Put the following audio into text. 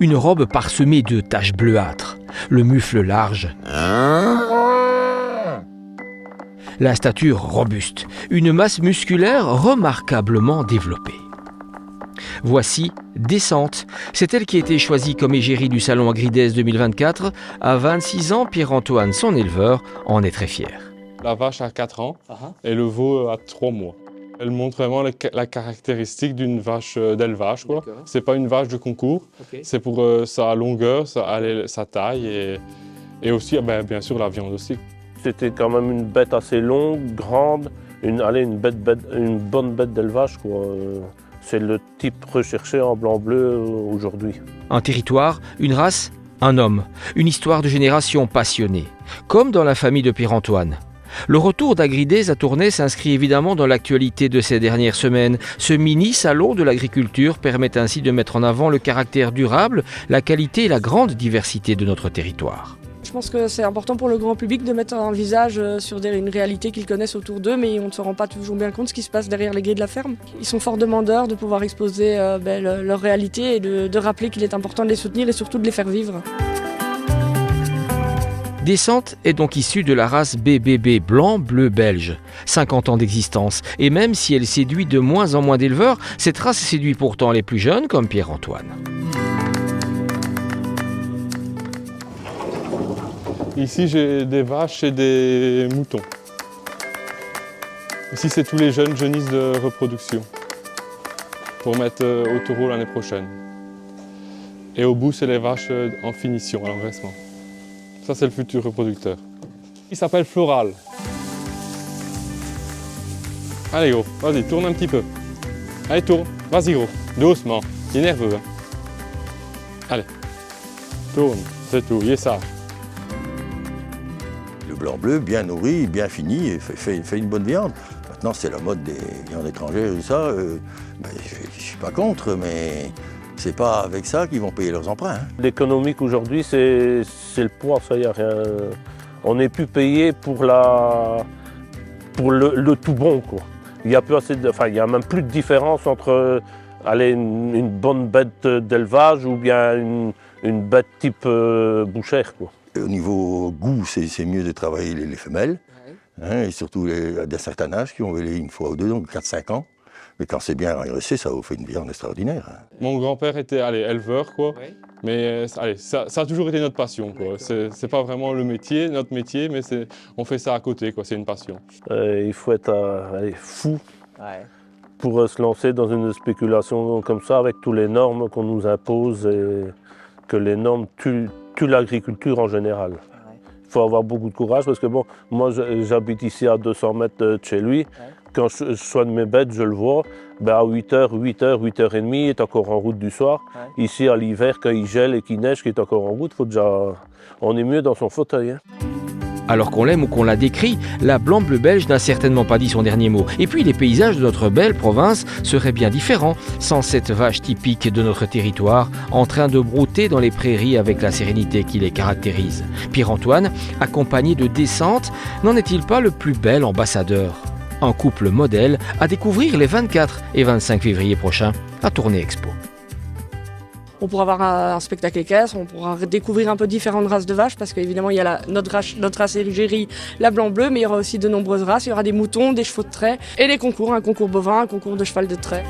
Une robe parsemée de taches bleuâtres, le mufle large, la stature robuste, une masse musculaire remarquablement développée. Voici Descente. C'est elle qui a été choisie comme égérie du Salon Agrides 2024. À 26 ans, Pierre-Antoine, son éleveur, en est très fier. La vache a 4 ans et le veau a 3 mois. Elle montre vraiment la caractéristique d'une vache d'élevage. Ce n'est pas une vache de concours, c'est pour sa longueur, sa taille et aussi bien sûr la viande aussi. C'était quand même une bête assez longue, grande, une bonne bête d'élevage. C'est le type recherché en blanc-bleu aujourd'hui. Un territoire, une race, un homme. Une histoire de génération passionnée. Comme dans la famille de Pierre-Antoine. Le retour d'Agrides à Tournai s'inscrit évidemment dans l'actualité de ces dernières semaines. Ce mini-salon de l'agriculture permet ainsi de mettre en avant le caractère durable, la qualité et la grande diversité de notre territoire. Je pense que c'est important pour le grand public de mettre un visage sur une réalité qu'ils connaissent autour d'eux, mais on ne se rend pas toujours bien compte de ce qui se passe derrière les grilles de la ferme. Ils sont fort demandeurs de pouvoir exposer leur réalité et de rappeler qu'il est important de les soutenir et surtout de les faire vivre. Descente est donc issue de la race BBB blanc-bleu belge. 50 ans d'existence. Et même si elle séduit de moins en moins d'éleveurs, cette race séduit pourtant les plus jeunes comme Pierre-Antoine. Ici, j'ai des vaches et des moutons. Ici, c'est tous les jeunes jeunisses de reproduction pour mettre au taureau l'année prochaine. Et au bout, c'est les vaches en finition, à l'engraissement. Ça, c'est le futur reproducteur. Il s'appelle Floral. Allez, gros, vas-y, tourne un petit peu. Allez, tourne. Vas-y, gros. Doucement. Il est nerveux. Hein. Allez. Tourne. C'est tout. Il est sage. Le blanc-bleu, bien nourri, bien fini, et fait une bonne viande. Maintenant, c'est la mode des viandes étrangères et ça. Je ne suis pas contre, mais c'est pas avec ça qu'ils vont payer leurs emprunts. Hein. L'économique aujourd'hui, c'est le poids, ça y a rien. On n'est plus payé pour le tout bon, quoi. Il y a il y a même plus de différence entre une bonne bête d'élevage ou bien une bête type bouchère, quoi. Au niveau goût, c'est mieux de travailler les femelles, hein, et surtout d'un certain âge qui ont volé une fois ou deux, donc 4-5 ans. Mais quand c'est bien engraissé, ça vous fait une viande extraordinaire. Hein. Mon grand-père était éleveur, quoi. Oui. Mais ça a toujours été notre passion. C'est pas vraiment notre métier, mais on fait ça à côté, quoi. C'est une passion. Il faut être fou pour se lancer dans une spéculation comme ça, avec toutes les normes qu'on nous impose et que les normes tuent l'agriculture en général. Il faut avoir beaucoup de courage parce que moi j'habite ici à 200 mètres de chez lui. Quand je soigne mes bêtes, je le vois, à 8h, 8h30, il est encore en route du soir. Ici à l'hiver, quand il gèle et qu'il neige, il est encore en route, on est mieux dans son fauteuil. Hein. Alors qu'on l'aime ou qu'on la décrit, la blanc-bleu belge n'a certainement pas dit son dernier mot. Et puis les paysages de notre belle province seraient bien différents sans cette vache typique de notre territoire, en train de brouter dans les prairies avec la sérénité qui les caractérise. Pierre-Antoine, accompagné de Descente, n'en est-il pas le plus bel ambassadeur ? Un couple modèle à découvrir les 24 et 25 février prochains à Tournai Expo. On pourra avoir un spectacle équestre, on pourra découvrir un peu différentes races de vaches parce qu'évidemment il y a notre race égérie, la blanc-bleu, mais il y aura aussi de nombreuses races, il y aura des moutons, des chevaux de trait et des concours, un concours bovin, un concours de cheval de trait.